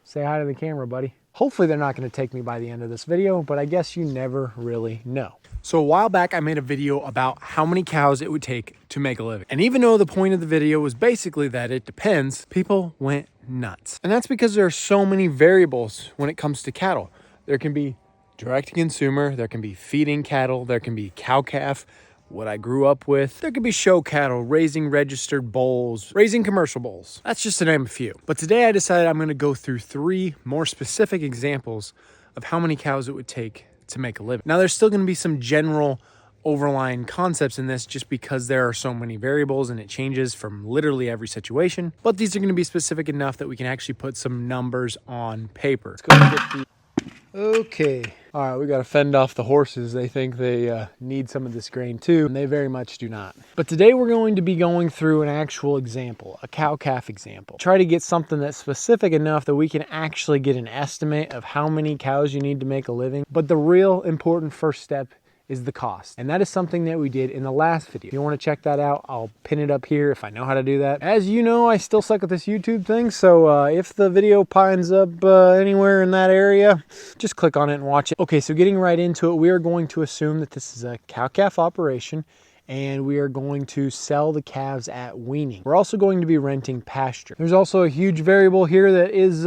Say hi to the camera, buddy. Hopefully they're not going to take me by the end of this video, but I guess you never really know. So a while back, I made a video about how many cows it would take to make a living. And even though the point of the video was basically that it depends, people went nuts. And that's because there are so many variables when it comes to cattle. There can be direct to consumer, there can be feeding cattle, there can be cow calf, what I grew up with. There could be show cattle, raising registered bulls, raising commercial bulls. That's just to name a few. But today I decided I'm gonna go through 3 more specific examples of how many cows it would take to make a living. Now there's still gonna be some general overlying concepts in this just because there are so many variables and it changes from literally every situation. But these are gonna be specific enough that we can actually put some numbers on paper. Let's go get the Okay, all right, we got to fend off the horses. They think they need some of this grain too, and they very much do not. But today we're going to be going through an actual example, a cow-calf example. Try to get something that's specific enough that we can actually get an estimate of how many cows you need to make a living. But the real important first step is the cost. And that is something that we did in the last video. If you want to check that out, I'll pin it up here if I know how to do that. As you know, I still suck at this YouTube thing, so if the video pines up anywhere in that area, just click on it and watch it. Okay, so getting right into it, we are going to assume that this is a cow-calf operation and we are going to sell the calves at weaning. We're also going to be renting pasture. There's also a huge variable here that is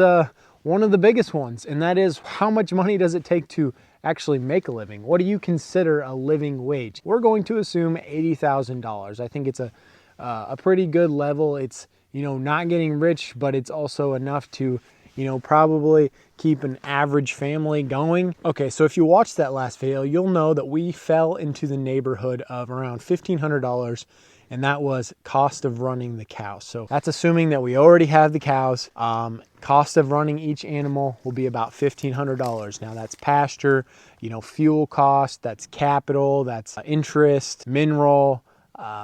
one of the biggest ones, and that is how much money does it take to actually make a living? What do you consider a living wage? We're going to assume $80,000. I think it's a pretty good level. It's, you know, not getting rich, but it's also enough to, you know, probably keep an average family going. Okay, so if you watched that last video, you'll know that we fell into the neighborhood of around $1,500, and that was cost of running the cows. So that's assuming that we already have the cows. Cost of running each animal will be about $1,500. Now that's pasture, you know, fuel cost, that's capital, that's interest, mineral,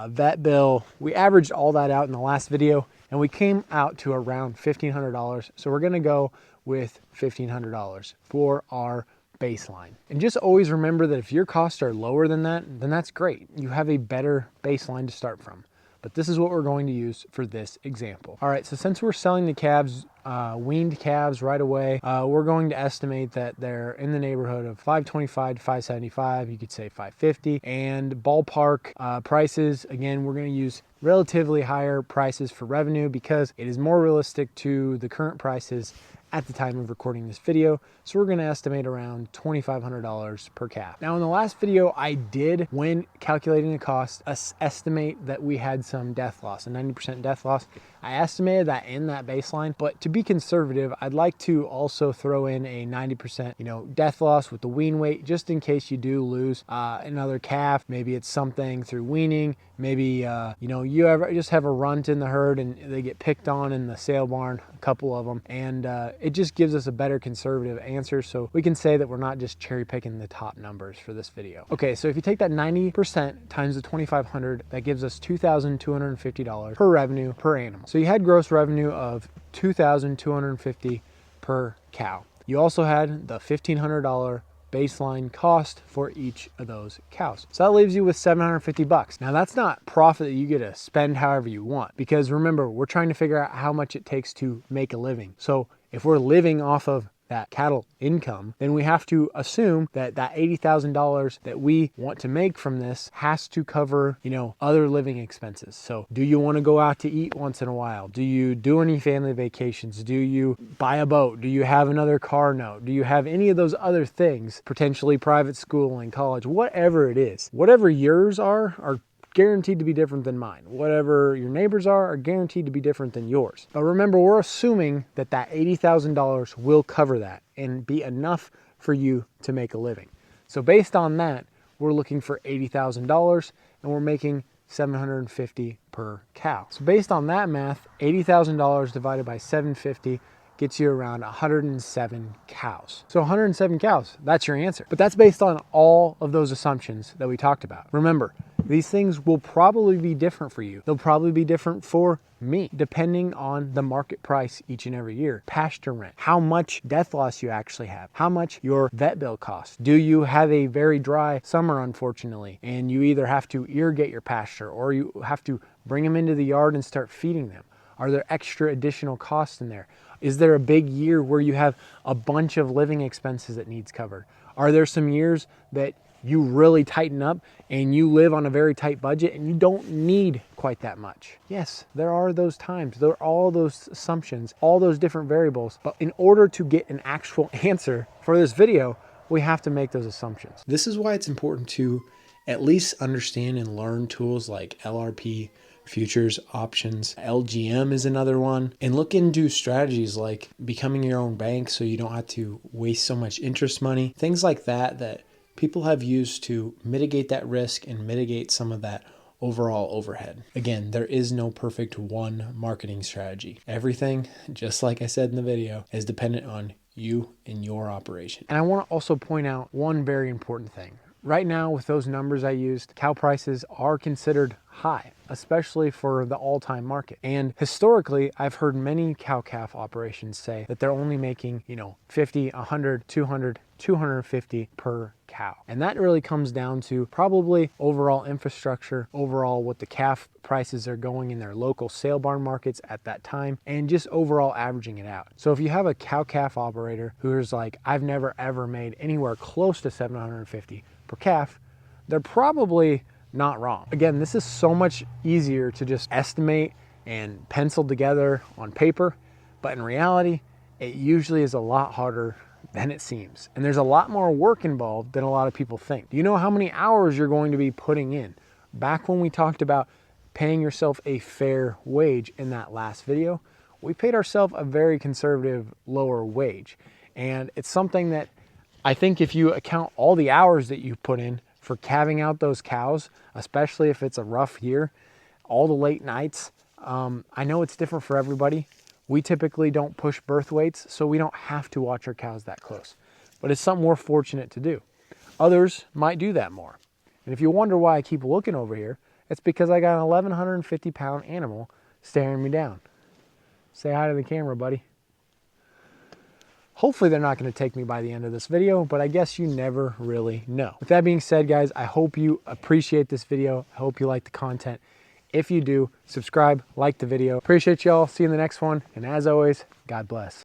vet bill. We averaged all that out in the last video and we came out to around $1,500. So we're gonna go with $1,500 for our baseline. And just always remember that if your costs are lower than that, then that's great. You have a better baseline to start from. But this is what we're going to use for this example. All right, so since we're selling the calves, weaned calves right away, we're going to estimate that they're in the neighborhood of $525 to $575. You could say $550. And ballpark prices, again, we're going to use relatively higher prices for revenue because it is more realistic to the current prices at the time of recording this video. So we're gonna estimate around $2,500 per calf. Now in the last video, I did, when calculating the cost, estimate that we had some death loss, a 90% death loss. I estimated that in that baseline, but to be conservative, I'd like to also throw in a 90%, you know, death loss with the wean weight, just in case you do lose another calf. Maybe it's something through weaning. Maybe, you know, you just have a runt in the herd and they get picked on in the sale barn, a couple of them. And it just gives us a better conservative answer. So we can say that we're not just cherry picking the top numbers for this video. Okay, so if you take that 90% times the 2,500, that gives us $2,250 per revenue per animal. So you had gross revenue of $2,250 per cow. You also had the $1,500 baseline cost for each of those cows. So that leaves you with $750. Now that's not profit that you get to spend however you want, because remember, we're trying to figure out how much it takes to make a living. So if we're living off of that cattle income, then we have to assume that that $80,000 that we want to make from this has to cover, you know, other living expenses. So do you want to go out to eat once in a while? Do you do any family vacations? Do you buy a boat? Do you have another car note? Do you have any of those other things, potentially private schooling, college, whatever it is? Whatever yours are guaranteed to be different than mine. Whatever your neighbors are guaranteed to be different than yours. But remember, we're assuming that that $80,000 will cover that and be enough for you to make a living. So based on that, we're looking for $80,000 and we're making $750 per cow. So based on that math, $80,000 divided by 750 gets you around 107 cows. So 107 cows, that's your answer. But that's based on all of those assumptions that we talked about. Remember, these things will probably be different for you. They'll probably be different for me, depending on the market price each and every year. Pasture rent, how much death loss you actually have, how much your vet bill costs. Do you have a very dry summer, unfortunately, and you either have to irrigate your pasture or you have to bring them into the yard and start feeding them? Are there extra additional costs in there? Is there a big year where you have a bunch of living expenses that needs covered? Are there some years that you really tighten up and you live on a very tight budget and you don't need quite that much? Yes, there are those times. There are all those assumptions, all those different variables. But in order to get an actual answer for this video, we have to make those assumptions. This is why it's important to at least understand and learn tools like LRP, futures, options. LGM is another one. And look into strategies like becoming your own bank so you don't have to waste so much interest money. Things like that people have used to mitigate that risk and mitigate some of that overall overhead. Again, there is no perfect one marketing strategy. Everything, just like I said in the video, is dependent on you and your operation. And I want to also point out one very important thing. Right now, with those numbers I used, cow prices are considered high, especially for the all-time market. And historically, I've heard many cow-calf operations say that they're only making, 50, 100, 200, 250 per cow. And that really comes down to probably overall infrastructure, overall what the calf prices are going in their local sale barn markets at that time, and just overall averaging it out. So if you have a cow-calf operator who's like, I've never ever made anywhere close to 750 per calf, they're probably not wrong. Again, this is so much easier to just estimate and pencil together on paper, but in reality, it usually is a lot harder than it seems. And there's a lot more work involved than a lot of people think. Do you know how many hours you're going to be putting in? Back when we talked about paying yourself a fair wage in that last video, we paid ourselves a very conservative lower wage. And it's something that I think if you account all the hours that you put in for calving out those cows, especially if it's a rough year, all the late nights, I know it's different for everybody. We typically don't push birth weights, so we don't have to watch our cows that close. But it's something we're fortunate to do. Others might do that more. And if you wonder why I keep looking over here, it's because I got an 1,150 pound animal staring me down. Say hi to the camera, buddy. Hopefully they're not going to take me by the end of this video, but I guess you never really know. With that being said, guys, I hope you appreciate this video. I hope you like the content. If you do, subscribe, like the video. Appreciate y'all. See you in the next one. And as always, God bless.